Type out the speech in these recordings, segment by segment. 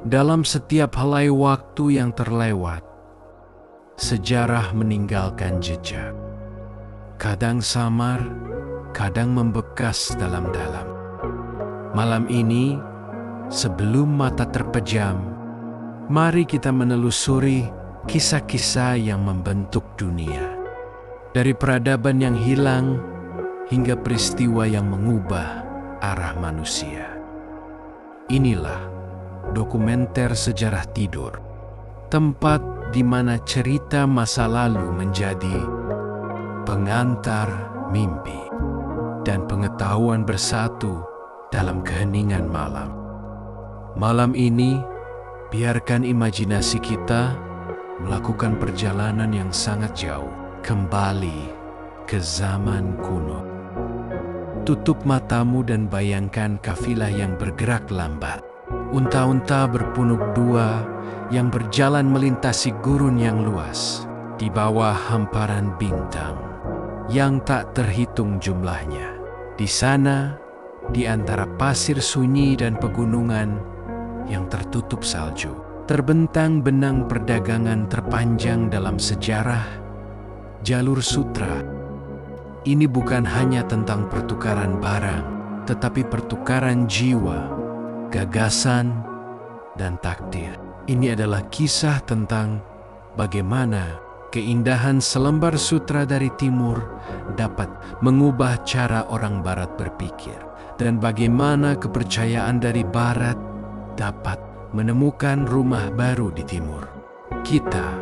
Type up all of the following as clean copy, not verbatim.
Dalam setiap helai waktu yang terlewat, sejarah meninggalkan jejak. Kadang samar, kadang membekas dalam-dalam. Malam ini, sebelum mata terpejam, mari kita menelusuri kisah-kisah yang membentuk dunia. Dari peradaban yang hilang hingga peristiwa yang mengubah arah manusia. Inilah dokumenter sejarah tidur, tempat di mana cerita masa lalu menjadi pengantar mimpi dan pengetahuan bersatu dalam keheningan malam. Malam ini, biarkan imajinasi kita melakukan perjalanan yang sangat jauh, kembali ke zaman kuno. Tutup matamu dan bayangkan kafilah yang bergerak lambat. Unta-unta berpunuk dua yang berjalan melintasi gurun yang luas di bawah hamparan bintang yang tak terhitung jumlahnya. Di sana, di antara pasir sunyi dan pegunungan yang tertutup salju, terbentang benang perdagangan terpanjang dalam sejarah jalur sutra. Ini bukan hanya tentang pertukaran barang, tetapi pertukaran jiwa, gagasan, dan takdir. Ini adalah kisah tentang bagaimana keindahan selembar sutra dari timur dapat mengubah cara orang barat berpikir, dan bagaimana kepercayaan dari barat dapat menemukan rumah baru di timur. Kita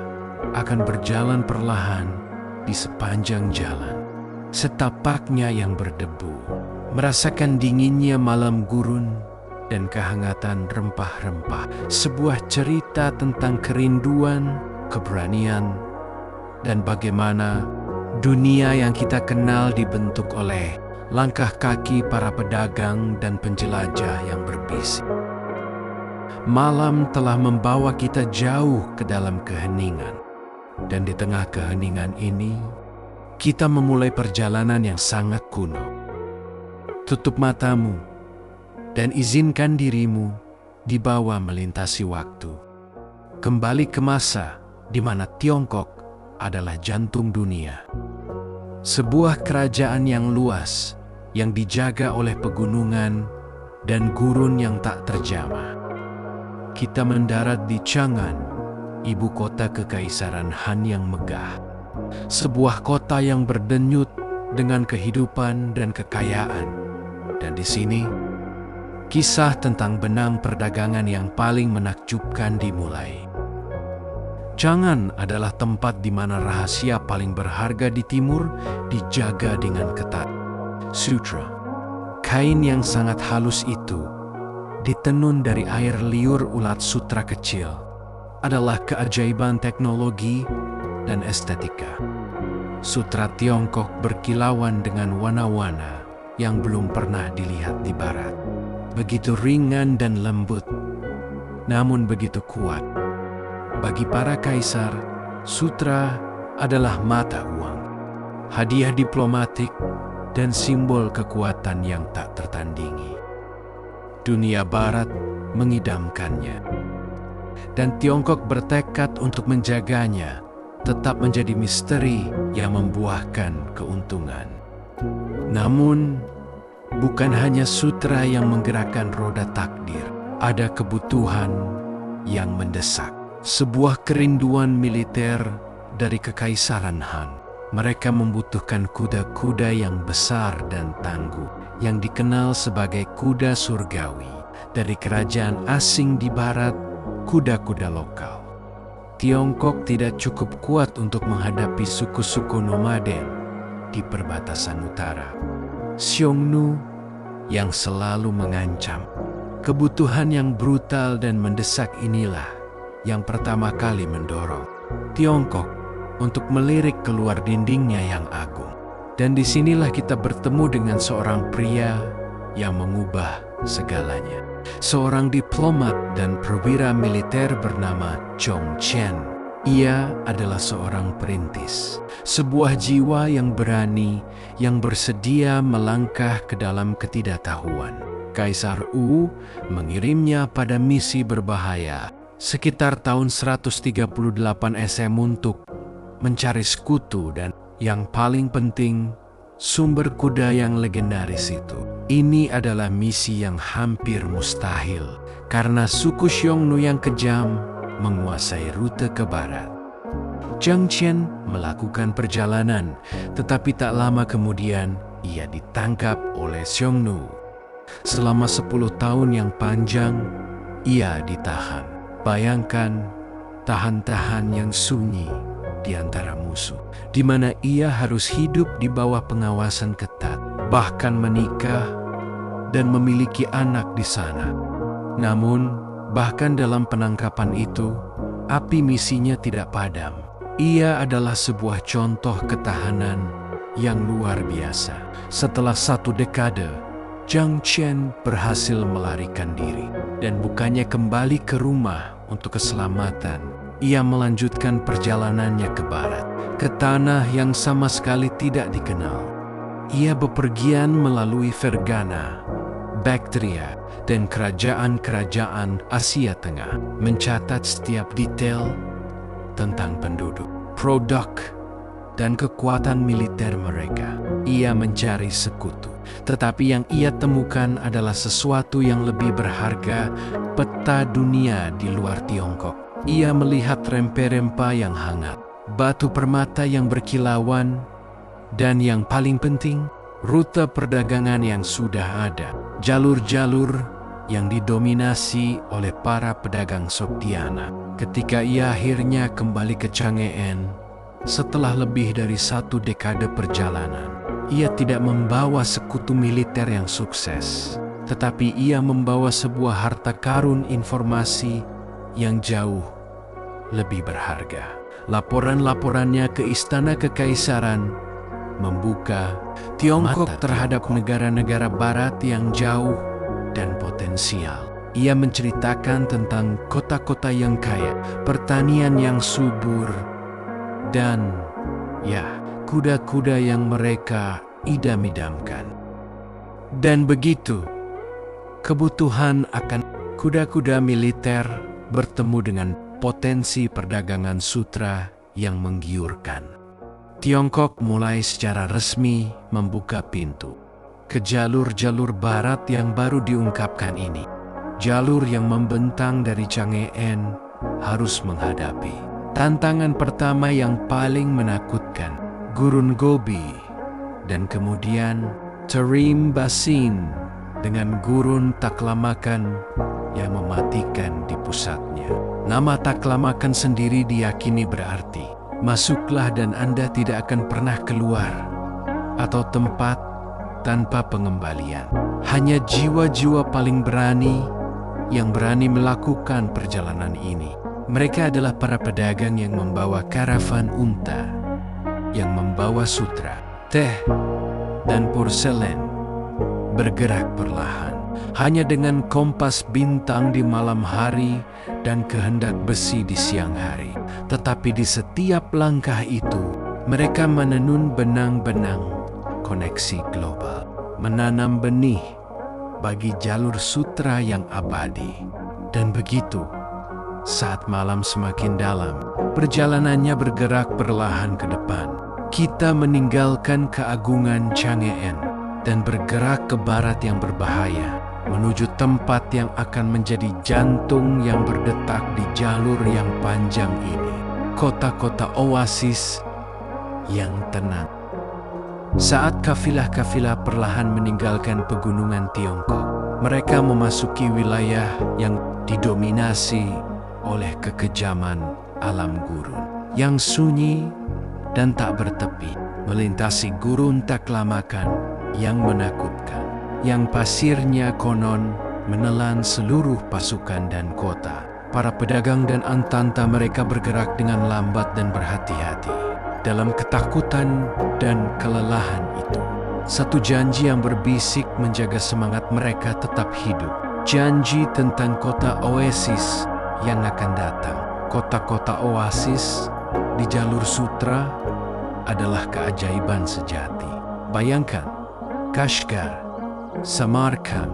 akan berjalan perlahan di sepanjang jalan. Setapaknya yang berdebu, merasakan dinginnya malam gurun dan kehangatan rempah-rempah. Sebuah cerita tentang kerinduan, keberanian, dan bagaimana dunia yang kita kenal dibentuk oleh langkah kaki para pedagang dan penjelajah yang berbisik. Malam telah membawa kita jauh ke dalam keheningan, dan di tengah keheningan ini, kita memulai perjalanan yang sangat kuno. Tutup matamu dan izinkan dirimu dibawa melintasi waktu. Kembali ke masa di mana Tiongkok adalah jantung dunia. Sebuah kerajaan yang luas yang dijaga oleh pegunungan dan gurun yang tak terjamah. Kita mendarat di Chang'an, ibu kota kekaisaran Han yang megah. Sebuah kota yang berdenyut dengan kehidupan dan kekayaan. Dan di sini, kisah tentang benang perdagangan yang paling menakjubkan dimulai. Chang'an adalah tempat di mana rahasia paling berharga di timur dijaga dengan ketat. Sutra, kain yang sangat halus itu, ditenun dari air liur ulat sutra kecil, adalah keajaiban teknologi dan estetika. Sutra Tiongkok berkilauan dengan warna-warna yang belum pernah dilihat di barat. Begitu ringan dan lembut, namun begitu kuat. Bagi para kaisar, sutra adalah mata uang, hadiah diplomatik, dan simbol kekuatan yang tak tertandingi. Dunia barat mengidamkannya, dan Tiongkok bertekad untuk menjaganya tetap menjadi misteri yang membuahkan keuntungan. Namun, bukan hanya sutra yang menggerakkan roda takdir. Ada kebutuhan yang mendesak. Sebuah kerinduan militer dari Kekaisaran Han. Mereka membutuhkan kuda-kuda yang besar dan tangguh, yang dikenal sebagai kuda surgawi. Dari kerajaan asing di barat, kuda-kuda lokal. Tiongkok tidak cukup kuat untuk menghadapi suku-suku nomaden di perbatasan utara. Xiongnu yang selalu mengancam. Kebutuhan yang brutal dan mendesak inilah yang pertama kali mendorong Tiongkok untuk melirik keluar dindingnya yang agung. Dan disinilah kita bertemu dengan seorang pria yang mengubah segalanya. Seorang diplomat dan perwira militer bernama Zhong Chen. Ia adalah seorang perintis, sebuah jiwa yang berani, yang bersedia melangkah ke dalam ketidaktahuan. Kaisar Wu mengirimnya pada misi berbahaya sekitar tahun 138 SM untuk mencari sekutu dan yang paling penting, sumber kuda yang legendaris itu. Ini adalah misi yang hampir mustahil karena suku Xiongnu yang kejam menguasai rute ke barat. Zhang Qian melakukan perjalanan, tetapi tak lama kemudian ia ditangkap oleh Xiongnu. Selama 10 tahun yang panjang, ia ditahan. Bayangkan tahan-tahan yang sunyi di antara musuh, di mana ia harus hidup di bawah pengawasan ketat, bahkan menikah dan memiliki anak di sana. Namun, bahkan dalam penangkapan itu, api misinya tidak padam. Ia adalah sebuah contoh ketahanan yang luar biasa. Setelah 1 dekade, Zhang Qian berhasil melarikan diri dan bukannya kembali ke rumah untuk keselamatan. Ia melanjutkan perjalanannya ke barat, ke tanah yang sama sekali tidak dikenal. Ia bepergian melalui Fergana, Bactria, dan kerajaan-kerajaan Asia Tengah, mencatat setiap detail tentang penduduk, produk, dan kekuatan militer mereka. Ia mencari sekutu, tetapi yang ia temukan adalah sesuatu yang lebih berharga, peta dunia di luar Tiongkok. Ia melihat rempah-rempah yang hangat, batu permata yang berkilauan, dan yang paling penting, rute perdagangan yang sudah ada. Jalur-jalur yang didominasi oleh para pedagang Sogdiana. Ketika ia akhirnya kembali ke Chang'an, setelah lebih dari 1 dekade perjalanan, ia tidak membawa sekutu militer yang sukses, tetapi ia membawa sebuah harta karun informasi yang jauh lebih berharga. Laporan-laporannya ke Istana Kekaisaran membuka Tiongkok terhadap negara-negara barat yang jauh dan potensial. Ia menceritakan tentang kota-kota yang kaya, pertanian yang subur, dan kuda-kuda yang mereka idam-idamkan. Dan begitu, kebutuhan akan kuda-kuda militer bertemu dengan potensi perdagangan sutra yang menggiurkan. Tiongkok mulai secara resmi membuka pintu ke jalur-jalur barat yang baru diungkapkan ini. Jalur yang membentang dari Chang'an harus menghadapi tantangan pertama yang paling menakutkan, Gurun Gobi, dan kemudian Tarim Basin dengan gurun Taklamakan yang mematikan di pusatnya. Nama Taklamakan sendiri diyakini berarti, masuklah dan Anda tidak akan pernah keluar, atau tempat tanpa pengembalian. Hanya jiwa-jiwa paling berani yang berani melakukan perjalanan ini. Mereka adalah para pedagang yang membawa karavan unta, yang membawa sutra, teh, dan porselen, bergerak perlahan. Hanya dengan kompas bintang di malam hari dan kehendak besi di siang hari. Tetapi di setiap langkah itu, mereka menenun benang-benang koneksi global, menanam benih bagi jalur sutra yang abadi. Dan begitu, saat malam semakin dalam, perjalanannya bergerak perlahan ke depan. Kita meninggalkan keagungan Chang'an dan bergerak ke barat yang berbahaya, menuju tempat yang akan menjadi jantung yang berdetak di jalur yang panjang ini. Kota-kota oasis yang tenang. Saat kafilah-kafilah perlahan meninggalkan pegunungan Tiongkok, mereka memasuki wilayah yang didominasi oleh kekejaman alam gurun, yang sunyi dan tak bertepi, melintasi gurun Taklamakan yang menakutkan, yang pasirnya konon menelan seluruh pasukan dan kota. Para pedagang dan antanta mereka bergerak dengan lambat dan berhati-hati. Dalam ketakutan dan kelelahan itu, satu janji yang berbisik menjaga semangat mereka tetap hidup. Janji tentang kota oasis yang akan datang. Kota-kota oasis di jalur sutra adalah keajaiban sejati. Bayangkan, Kashgar, Samarkand,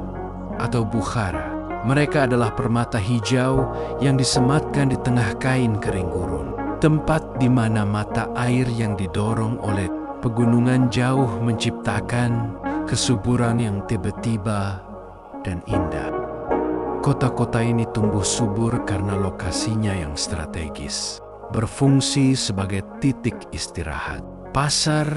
atau Bukhara. Mereka adalah permata hijau yang disematkan di tengah kain kering gurun. Tempat di mana mata air yang didorong oleh pegunungan jauh menciptakan kesuburan yang tiba-tiba dan indah. Kota-kota ini tumbuh subur karena lokasinya yang strategis, berfungsi sebagai titik istirahat, pasar,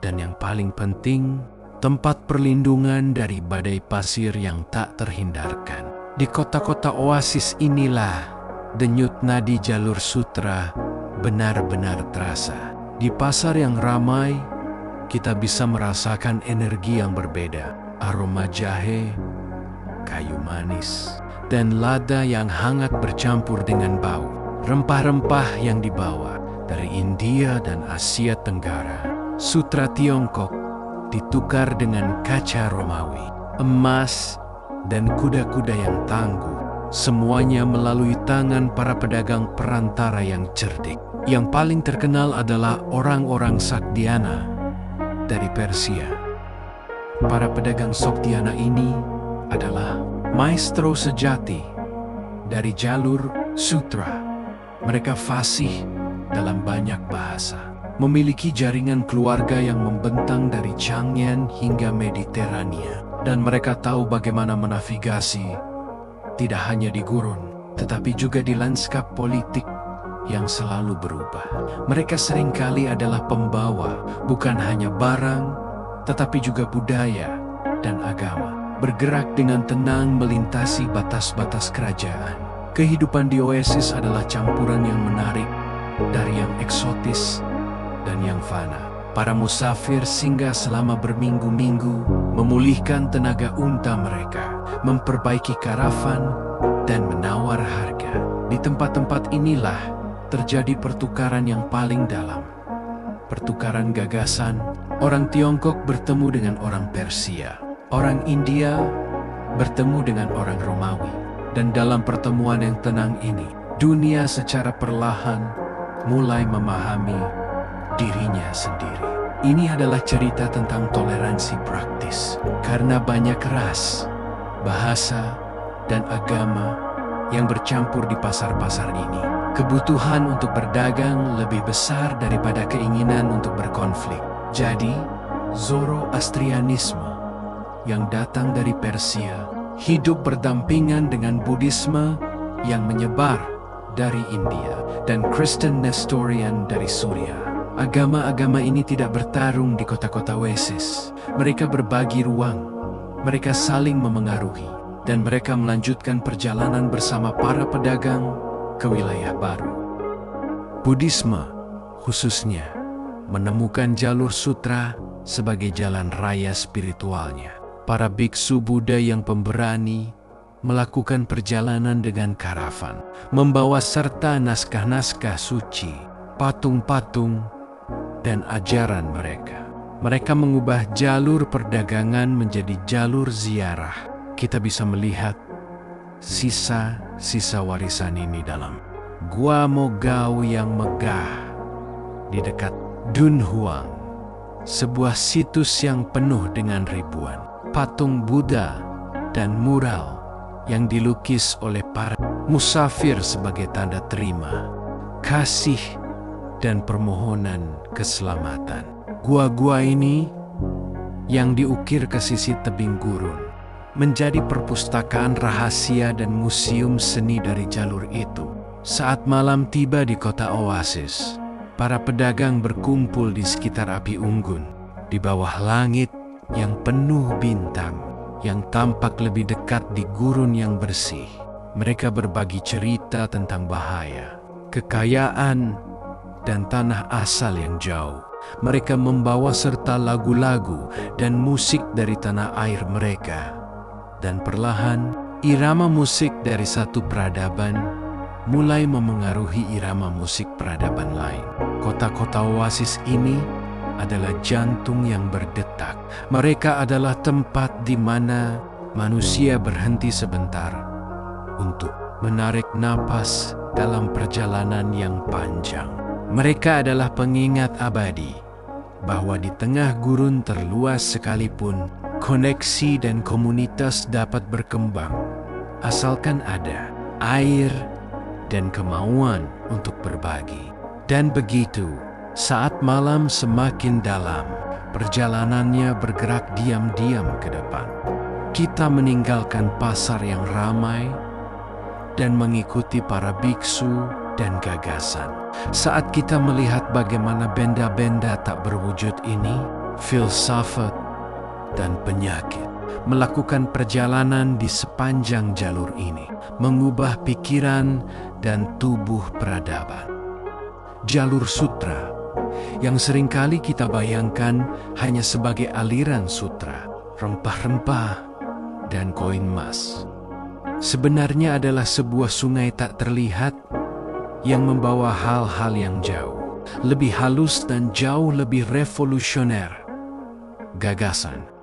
dan yang paling penting, tempat perlindungan dari badai pasir yang tak terhindarkan. Di kota-kota oasis inilah denyut nadi jalur sutra benar-benar terasa. Di pasar yang ramai, kita bisa merasakan energi yang berbeda. Aroma jahe, kayu manis, dan lada yang hangat bercampur dengan bau. Rempah-rempah yang dibawa dari India dan Asia Tenggara. Sutra Tiongkok ditukar dengan kaca Romawi, emas, dan kuda-kuda yang tangguh. Semuanya melalui tangan para pedagang perantara yang cerdik. Yang paling terkenal adalah orang-orang Saktiana dari Persia. Para pedagang Saktiana ini adalah maestro sejati dari jalur sutra. Mereka fasih dalam banyak bahasa, memiliki jaringan keluarga yang membentang dari Chang'an hingga Mediterania, dan mereka tahu bagaimana menavigasi tidak hanya di gurun, tetapi juga di lanskap politik yang selalu berubah. Mereka seringkali adalah pembawa bukan hanya barang, tetapi juga budaya dan agama, bergerak dengan tenang melintasi batas-batas kerajaan. Kehidupan di oasis adalah campuran yang menarik dari yang eksotis dan yang fana. Para musafir singgah selama berminggu-minggu, memulihkan tenaga unta mereka, memperbaiki karavan, dan menawar harga. Di tempat-tempat inilah terjadi pertukaran yang paling dalam. Pertukaran gagasan, orang Tiongkok bertemu dengan orang Persia, orang India bertemu dengan orang Romawi. Dan dalam pertemuan yang tenang ini, dunia secara perlahan mulai memahami dirinya sendiri. Ini adalah cerita tentang toleransi praktis, karena banyak ras, bahasa, dan agama yang bercampur di pasar-pasar ini. Kebutuhan untuk berdagang lebih besar daripada keinginan untuk berkonflik. Jadi, Zoroastrianisme yang datang dari Persia hidup berdampingan dengan Buddhisme yang menyebar dari India dan Kristen Nestorian dari Suriah. Agama-agama ini tidak bertarung di kota-kota oasis. Mereka berbagi ruang, mereka saling memengaruhi, dan mereka melanjutkan perjalanan bersama para pedagang ke wilayah baru. Buddhisme khususnya menemukan jalur sutra sebagai jalan raya spiritualnya. Para biksu Buddha yang pemberani melakukan perjalanan dengan karavan, membawa serta naskah-naskah suci, patung-patung, dan ajaran mereka. Mereka mengubah jalur perdagangan menjadi jalur ziarah. Kita bisa melihat sisa-sisa warisan ini dalam Gua Mogao yang megah di dekat Dunhuang, sebuah situs yang penuh dengan ribuan patung Buddha dan mural yang dilukis oleh para musafir sebagai tanda terima kasih dan permohonan keselamatan. Gua-gua ini yang diukir ke sisi tebing gurun menjadi perpustakaan rahasia dan museum seni dari jalur itu. Saat malam tiba di kota oasis, para pedagang berkumpul di sekitar api unggun di bawah langit yang penuh bintang, yang tampak lebih dekat di gurun yang bersih. Mereka berbagi cerita tentang bahaya, kekayaan, dan tanah asal yang jauh. Mereka membawa serta lagu-lagu dan musik dari tanah air mereka. Dan perlahan, irama musik dari satu peradaban mulai memengaruhi irama musik peradaban lain. Kota-kota oasis ini adalah jantung yang berdetak. Mereka adalah tempat di mana manusia berhenti sebentar untuk menarik napas dalam perjalanan yang panjang. Mereka adalah pengingat abadi bahwa di tengah gurun terluas sekalipun, koneksi dan komunitas dapat berkembang asalkan ada air dan kemauan untuk berbagi. Dan begitu, saat malam semakin dalam, perjalanannya bergerak diam-diam ke depan. Kita meninggalkan pasar yang ramai dan mengikuti para biksu dan gagasan. Saat kita melihat bagaimana benda-benda tak berwujud ini, filsafat dan penyakit melakukan perjalanan di sepanjang jalur ini, mengubah pikiran dan tubuh peradaban. Jalur sutra yang seringkali kita bayangkan hanya sebagai aliran sutra, rempah-rempah, dan koin emas, sebenarnya adalah sebuah sungai tak terlihat yang membawa hal-hal yang jauh lebih halus dan jauh lebih revolusioner. Gagasan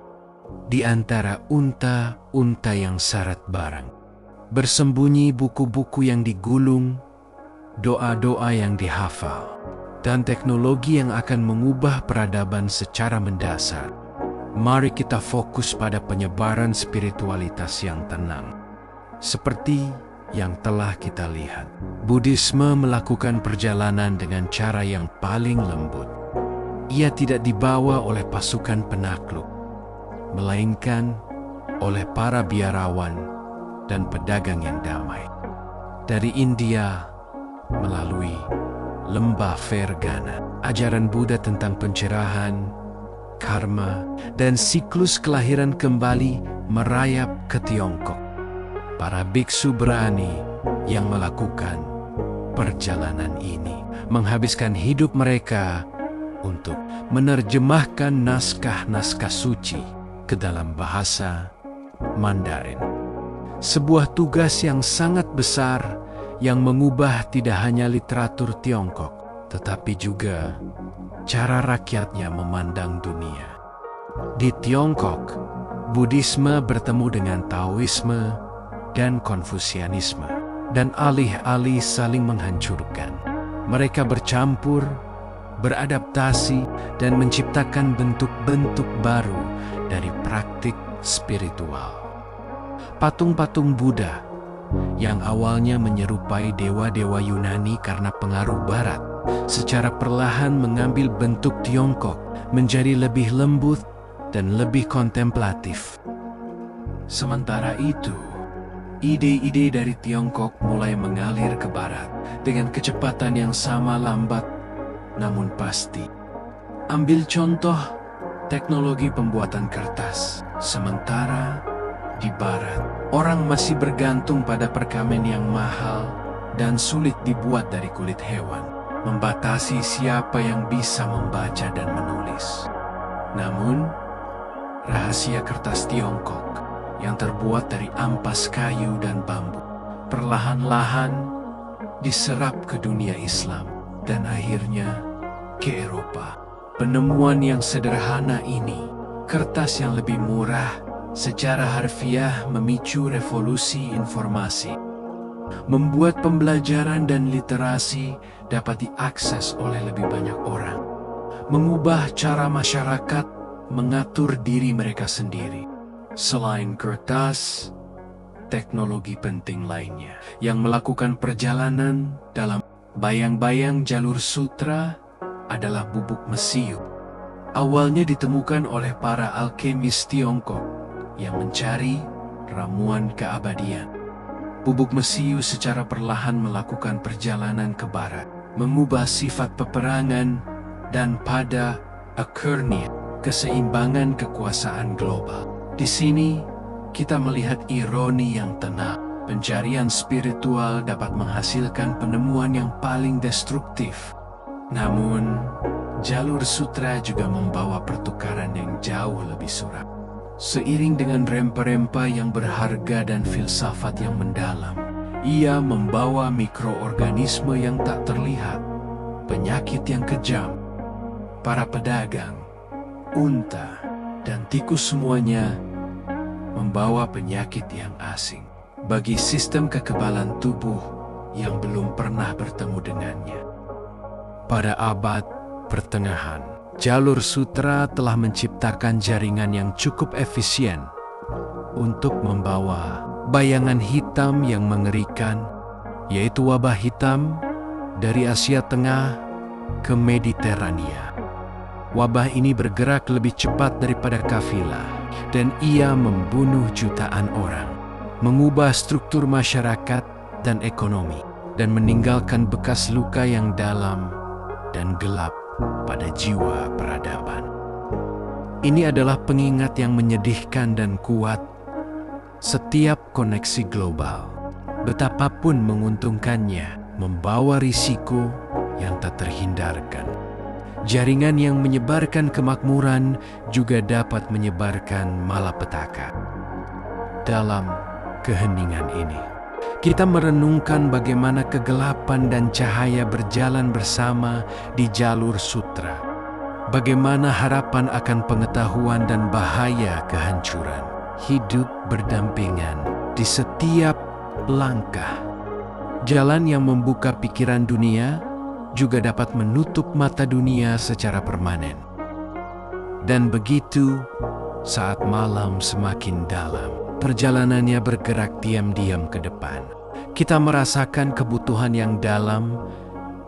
di antara unta-unta yang syarat barang, bersembunyi buku-buku yang digulung, doa-doa yang dihafal, dan teknologi yang akan mengubah peradaban secara mendasar. Mari kita fokus pada penyebaran spiritualitas yang tenang. Seperti yang telah kita lihat, Buddhisme melakukan perjalanan dengan cara yang paling lembut. Ia tidak dibawa oleh pasukan penakluk, melainkan oleh para biarawan dan pedagang yang damai. Dari India melalui lembah Fergana, ajaran Buddha tentang pencerahan, karma, dan siklus kelahiran kembali merayap ke Tiongkok. Para biksu berani yang melakukan perjalanan ini menghabiskan hidup mereka untuk menerjemahkan naskah-naskah suci ke dalam bahasa Mandarin. Sebuah tugas yang sangat besar yang mengubah tidak hanya literatur Tiongkok, tetapi juga cara rakyatnya memandang dunia. Di Tiongkok, Buddhisme bertemu dengan Taoisme dan Konfusianisme, dan alih-alih saling menghancurkan, mereka bercampur, beradaptasi, dan menciptakan bentuk-bentuk baru dari praktik spiritual. Patung-patung Buddha yang awalnya menyerupai dewa-dewa Yunani karena pengaruh Barat, secara perlahan mengambil bentuk Tiongkok menjadi lebih lembut dan lebih kontemplatif. Sementara itu, ide-ide dari Tiongkok mulai mengalir ke Barat dengan kecepatan yang sama lambat namun pasti. Ambil contoh teknologi pembuatan kertas. Sementara di Barat, orang masih bergantung pada perkamen yang mahal dan sulit dibuat dari kulit hewan, membatasi siapa yang bisa membaca dan menulis. Namun, rahasia kertas Tiongkok yang terbuat dari ampas kayu dan bambu perlahan-lahan diserap ke dunia Islam dan akhirnya ke Eropa. Penemuan yang sederhana ini, kertas yang lebih murah, secara harfiah memicu revolusi informasi, membuat pembelajaran dan literasi dapat diakses oleh lebih banyak orang, mengubah cara masyarakat mengatur diri mereka sendiri. Selain kertas, teknologi penting lainnya yang melakukan perjalanan dalam bayang-bayang jalur sutra adalah bubuk mesiu. Awalnya ditemukan oleh para alkemis Tiongkok yang mencari ramuan keabadian. Bubuk mesiu secara perlahan melakukan perjalanan ke barat, mengubah sifat peperangan dan pada akhirnya keseimbangan kekuasaan global. Di sini kita melihat ironi yang tenang. Pencarian spiritual dapat menghasilkan penemuan yang paling destruktif. Namun, jalur sutra juga membawa pertukaran yang jauh lebih suram. Seiring dengan rempah-rempah yang berharga dan filsafat yang mendalam, ia membawa mikroorganisme yang tak terlihat, penyakit yang kejam. Para pedagang, unta, dan tikus semuanya membawa penyakit yang asing bagi sistem kekebalan tubuh yang belum pernah bertemu dengannya. Pada abad pertengahan, Jalur sutra telah menciptakan jaringan yang cukup efisien untuk membawa bayangan hitam yang mengerikan, yaitu wabah hitam dari Asia Tengah ke Mediterania. Wabah ini bergerak lebih cepat daripada kafilah, dan ia membunuh jutaan orang, mengubah struktur masyarakat dan ekonomi, dan meninggalkan bekas luka yang dalam dan gelap pada jiwa peradaban. Ini adalah pengingat yang menyedihkan dan kuat. Setiap koneksi global, betapapun menguntungkannya, membawa risiko yang tak terhindarkan. Jaringan yang menyebarkan kemakmuran juga dapat menyebarkan malapetaka. Dalam keheningan ini, kita merenungkan bagaimana kegelapan dan cahaya berjalan bersama di jalur sutra. Bagaimana harapan akan pengetahuan dan bahaya kehancuran hidup berdampingan di setiap langkah. Jalan yang membuka pikiran dunia juga dapat menutup mata dunia secara permanen. Dan begitu, saat malam semakin dalam, perjalanannya bergerak diam-diam ke depan. Kita merasakan kebutuhan yang dalam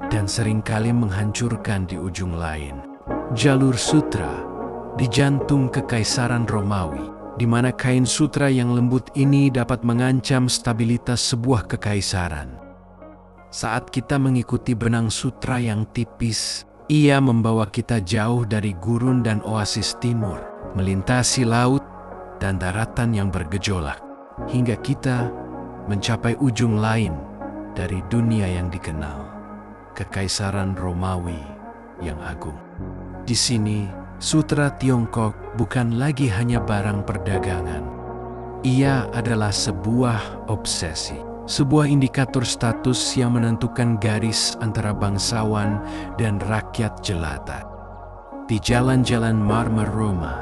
dan seringkali menghancurkan di ujung lain. Jalur sutra di jantung Kekaisaran Romawi, di mana kain sutra yang lembut ini dapat mengancam stabilitas sebuah kekaisaran. Saat kita mengikuti benang sutra yang tipis, ia membawa kita jauh dari gurun dan oasis timur, melintasi laut dan daratan yang bergejolak, hingga kita mencapai ujung lain dari dunia yang dikenal, Kekaisaran Romawi yang agung. Di sini, sutra Tiongkok bukan lagi hanya barang perdagangan. Ia adalah sebuah obsesi. Sebuah indikator status yang menentukan garis antara bangsawan dan rakyat jelata. Di jalan-jalan marmer Roma,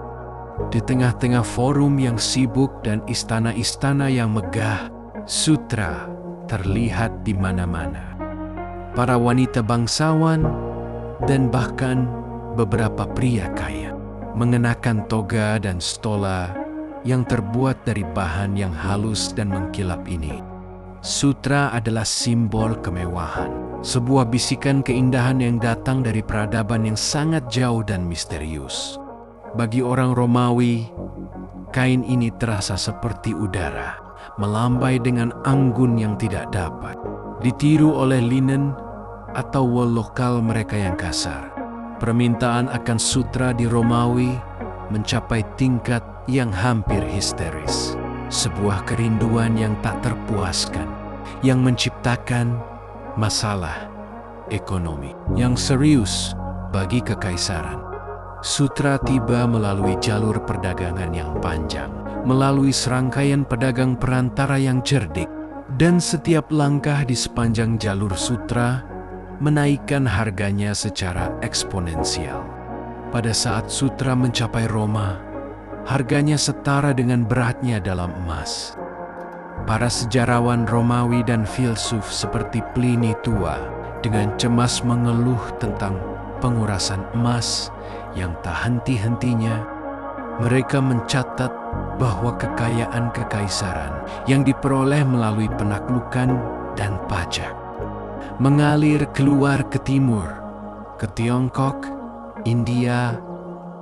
di tengah-tengah forum yang sibuk dan istana-istana yang megah, sutra terlihat di mana-mana. Para wanita bangsawan dan bahkan beberapa pria kaya mengenakan toga dan stola yang terbuat dari bahan yang halus dan mengkilap ini. Sutra adalah simbol kemewahan, sebuah bisikan keindahan yang datang dari peradaban yang sangat jauh dan misterius. Bagi orang Romawi, kain ini terasa seperti udara, melambai dengan anggun yang tidak dapat, ditiru oleh linen atau wol lokal mereka yang kasar. Permintaan akan sutra di Romawi mencapai tingkat yang hampir histeris. Sebuah kerinduan yang tak terpuaskan, yang menciptakan masalah ekonomi yang serius bagi kekaisaran. Sutra tiba melalui jalur perdagangan yang panjang, melalui serangkaian pedagang perantara yang cerdik, dan setiap langkah di sepanjang jalur sutra menaikkan harganya secara eksponensial. Pada saat sutra mencapai Roma, harganya setara dengan beratnya dalam emas. Para sejarawan Romawi dan filsuf seperti Pliny Tua dengan cemas mengeluh tentang pengurasan emas yang tak henti-hentinya. Mereka mencatat bahwa kekayaan kekaisaran yang diperoleh melalui penaklukan dan pajak mengalir keluar ke timur, ke Tiongkok, India,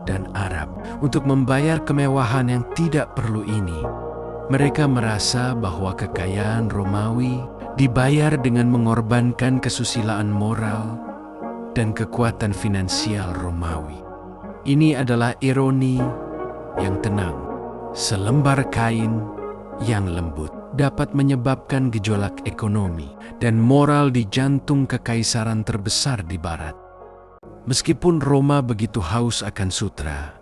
dan Arab untuk membayar kemewahan yang tidak perlu ini. Mereka merasa bahwa kekayaan Romawi dibayar dengan mengorbankan kesusilaan moral dan kekuatan finansial Romawi. Ini adalah ironi yang tenang. Selembar kain yang lembut dapat menyebabkan gejolak ekonomi dan moral di jantung kekaisaran terbesar di barat. Meskipun Roma begitu haus akan sutra,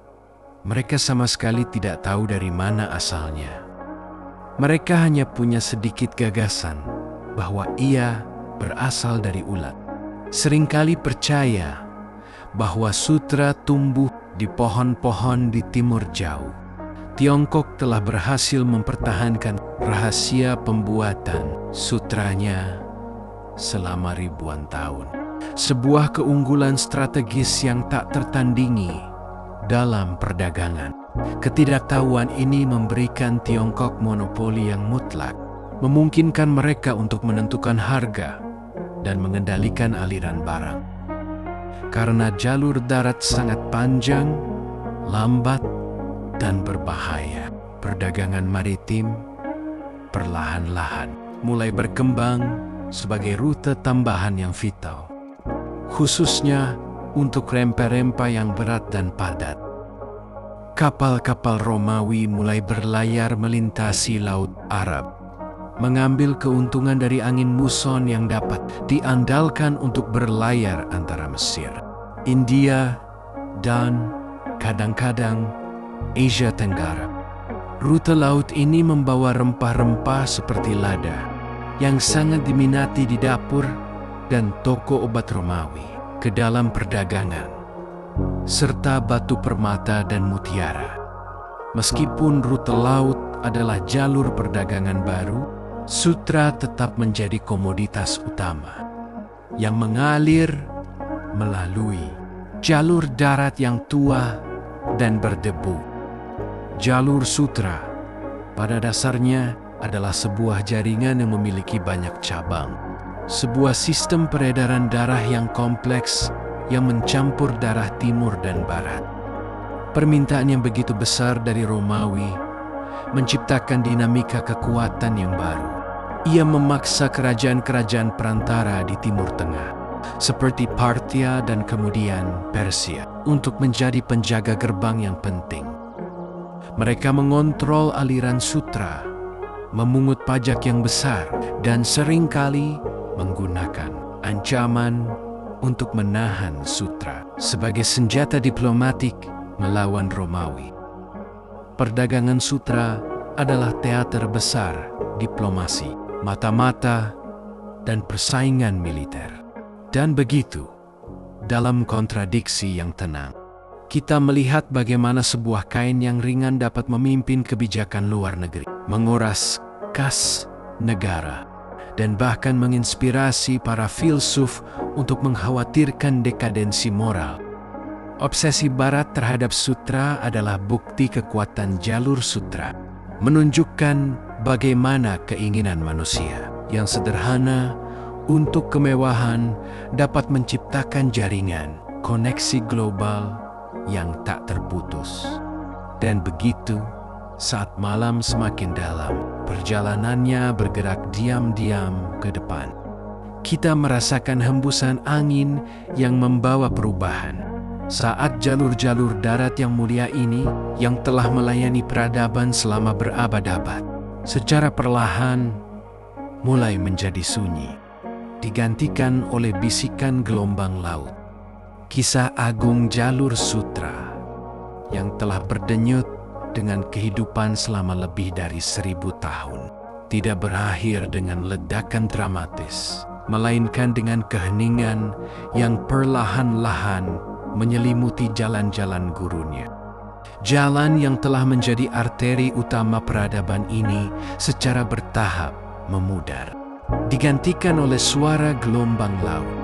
mereka sama sekali tidak tahu dari mana asalnya. Mereka hanya punya sedikit gagasan bahwa ia berasal dari ulat. Seringkali percaya bahwa sutra tumbuh di pohon-pohon di timur jauh. Tiongkok telah berhasil mempertahankan rahasia pembuatan sutranya selama ribuan tahun. sebuah keunggulan strategis yang tak tertandingi dalam perdagangan. Ketidaktahuan ini memberikan Tiongkok monopoli yang mutlak, memungkinkan mereka untuk menentukan harga dan mengendalikan aliran barang. Karena jalur darat sangat panjang, lambat, dan berbahaya, perdagangan maritim perlahan-lahan mulai berkembang sebagai rute tambahan yang vital, khususnya untuk rempah-rempah yang berat dan padat. Kapal-kapal Romawi mulai berlayar melintasi Laut Arab, mengambil keuntungan dari angin muson yang dapat diandalkan untuk berlayar antara Mesir, India, dan kadang-kadang Asia Tenggara. Rute laut ini membawa rempah-rempah seperti lada yang sangat diminati di dapur dan toko obat Romawi ke dalam perdagangan, serta batu permata dan mutiara. Meskipun rute laut adalah jalur perdagangan baru, sutra tetap menjadi komoditas utama yang mengalir melalui jalur darat yang tua dan berdebu. Jalur sutra pada dasarnya adalah sebuah jaringan yang memiliki banyak cabang, sebuah sistem peredaran darah yang kompleks yang mencampur darah timur dan barat. Permintaan yang begitu besar dari Romawi menciptakan dinamika kekuatan yang baru. Ia memaksa kerajaan-kerajaan perantara di Timur Tengah, seperti Parthia dan kemudian Persia, untuk menjadi penjaga gerbang yang penting. Mereka mengontrol aliran sutra, memungut pajak yang besar, dan seringkali menggunakan ancaman untuk menahan sutra sebagai senjata diplomatik melawan Romawi. Perdagangan sutra adalah teater besar diplomasi, mata-mata, dan persaingan militer. Dan begitu, dalam kontradiksi yang tenang, kita melihat bagaimana sebuah kain yang ringan dapat memimpin kebijakan luar negeri, menguras kas negara, dan bahkan menginspirasi para filsuf untuk mengkhawatirkan dekadensi moral. Obsesi Barat terhadap sutra adalah bukti kekuatan jalur sutra, menunjukkan bagaimana keinginan manusia yang sederhana untuk kemewahan dapat menciptakan jaringan koneksi global yang tak terputus. Dan begitu, saat malam semakin dalam, perjalanannya bergerak diam-diam ke depan. Kita merasakan hembusan angin yang membawa perubahan. Saat jalur-jalur darat yang mulia ini, yang telah melayani peradaban selama berabad-abad, secara perlahan mulai menjadi sunyi, digantikan oleh bisikan gelombang laut. Kisah agung jalur sutra yang telah berdenyut dengan kehidupan selama lebih dari 1000 tahun tidak berakhir dengan ledakan dramatis, melainkan dengan keheningan yang perlahan-lahan menyelimuti jalan-jalan gurunnya. Jalan yang telah menjadi arteri utama peradaban ini secara bertahap memudar, digantikan oleh suara gelombang laut.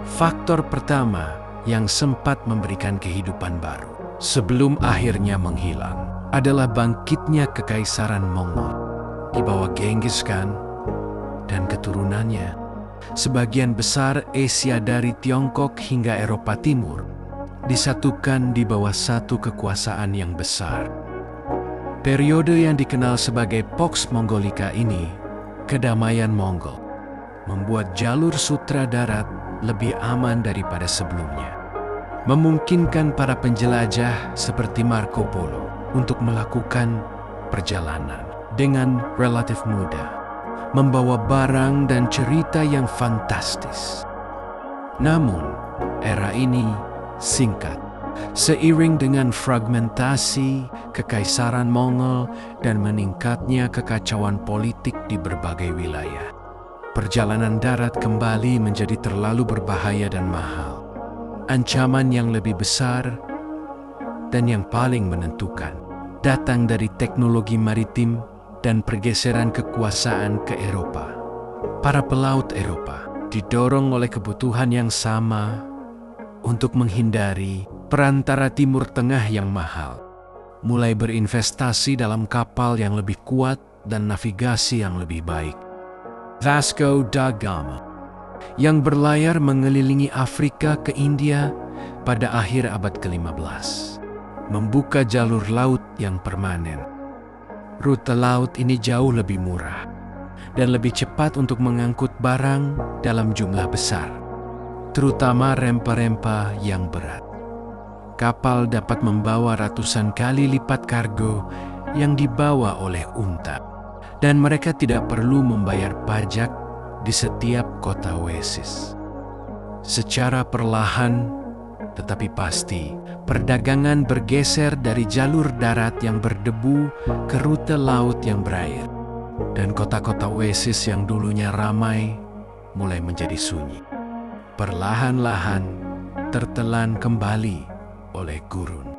Faktor pertama yang sempat memberikan kehidupan baru sebelum akhirnya menghilang adalah bangkitnya Kekaisaran Mongol di bawah Genghis Khan dan keturunannya. Sebagian besar Asia dari Tiongkok hingga Eropa Timur disatukan di bawah satu kekuasaan yang besar. Periode yang dikenal sebagai Pax Mongolica ini, kedamaian Mongol, membuat jalur sutra darat lebih aman daripada sebelumnya, memungkinkan para penjelajah seperti Marco Polo untuk melakukan perjalanan dengan relatif mudah, membawa barang dan cerita yang fantastis. Namun, era ini singkat. Seiring dengan fragmentasi Kekaisaran Mongol dan meningkatnya kekacauan politik di berbagai wilayah, perjalanan darat kembali menjadi terlalu berbahaya dan mahal. Ancaman yang lebih besar dan yang paling menentukan datang dari teknologi maritim dan pergeseran kekuasaan ke Eropa. Para pelaut Eropa didorong oleh kebutuhan yang sama untuk menghindari perantara Timur Tengah yang mahal, mulai berinvestasi dalam kapal yang lebih kuat dan navigasi yang lebih baik. Vasco da Gama, yang berlayar mengelilingi Afrika ke India pada akhir abad ke-15, membuka jalur laut yang permanen. Rute laut ini jauh lebih murah dan lebih cepat untuk mengangkut barang dalam jumlah besar, terutama rempah-rempah yang berat. Kapal dapat membawa ratusan kali lipat kargo yang dibawa oleh unta, dan mereka tidak perlu membayar pajak di setiap kota oasis. Secara perlahan tetapi pasti, perdagangan bergeser dari jalur darat yang berdebu ke rute laut yang berair, dan kota-kota oasis yang dulunya ramai mulai menjadi sunyi, perlahan-lahan tertelan kembali oleh gurun.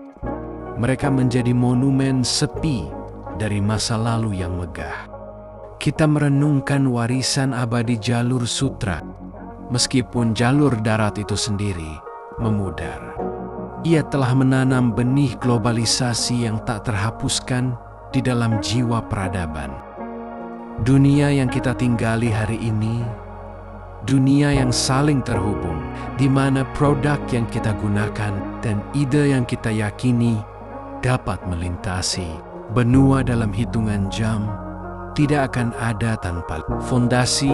Mereka menjadi monumen sepi dari masa lalu yang megah. Kita merenungkan warisan abadi jalur sutra, meskipun jalur darat itu sendiri memudar. Ia telah menanam benih globalisasi yang tak terhapuskan di dalam jiwa peradaban. Dunia yang kita tinggali hari ini, dunia yang saling terhubung, di mana produk yang kita gunakan dan ide yang kita yakini dapat melintasi benua dalam hitungan jam, tidak akan ada tanpa fondasi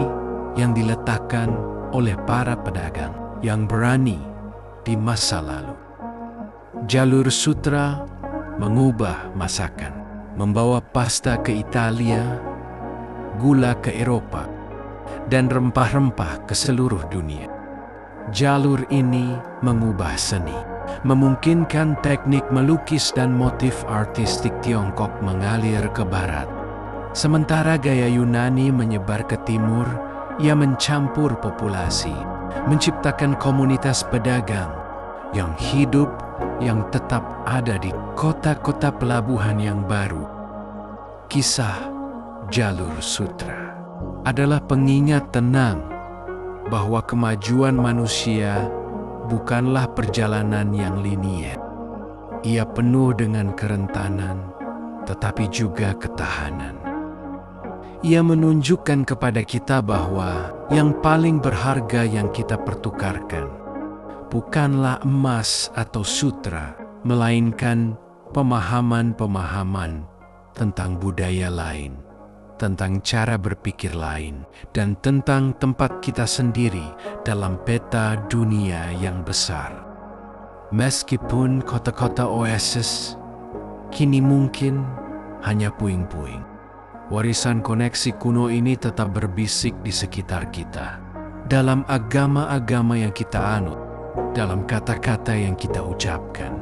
yang diletakkan oleh para pedagang yang berani di masa lalu. Jalur sutra mengubah masakan, membawa pasta ke Italia, gula ke Eropa, dan rempah-rempah ke seluruh dunia. Jalur ini mengubah seni, memungkinkan teknik melukis dan motif artistik Tiongkok mengalir ke barat. Sementara gaya Yunani menyebar ke timur, ia mencampur populasi, menciptakan komunitas pedagang yang hidup, yang tetap ada di kota-kota pelabuhan yang baru. Kisah jalur sutra adalah pengingat tenang bahwa kemajuan manusia bukanlah perjalanan yang linier. Ia penuh dengan kerentanan, tetapi juga ketahanan. Ia menunjukkan kepada kita bahwa yang paling berharga yang kita pertukarkan bukanlah emas atau sutra, melainkan pemahaman-pemahaman tentang budaya lain, tentang cara berpikir lain, dan tentang tempat kita sendiri dalam peta dunia yang besar. Meskipun kota-kota oasis kini mungkin hanya puing-puing, warisan koneksi kuno ini tetap berbisik di sekitar kita. Dalam agama-agama yang kita anut, dalam kata-kata yang kita ucapkan,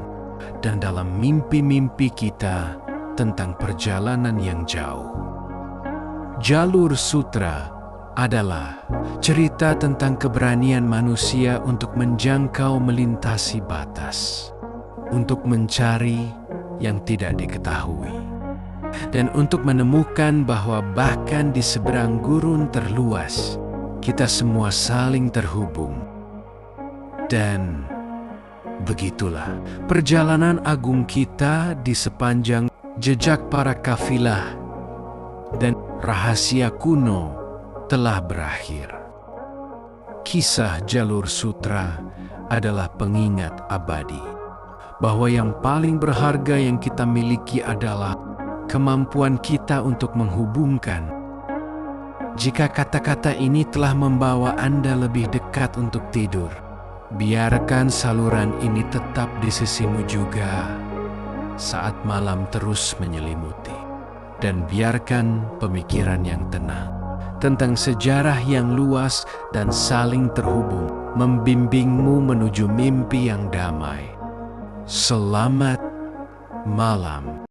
dan dalam mimpi-mimpi kita tentang perjalanan yang jauh. Jalur sutra adalah cerita tentang keberanian manusia untuk menjangkau melintasi batas, untuk mencari yang tidak diketahui, dan untuk menemukan bahwa bahkan di seberang gurun terluas, kita semua saling terhubung. Dan begitulah perjalanan agung kita di sepanjang jejak para kafilah, dan rahasia kuno telah berakhir. Kisah jalur sutra adalah pengingat abadi bahwa yang paling berharga yang kita miliki adalah kemampuan kita untuk menghubungkan. Jika kata-kata ini telah membawa Anda lebih dekat untuk tidur, biarkan saluran ini tetap di sisimu juga saat malam terus menyelimuti. Dan biarkan pemikiran yang tenang tentang sejarah yang luas dan saling terhubung membimbingmu menuju mimpi yang damai. Selamat malam.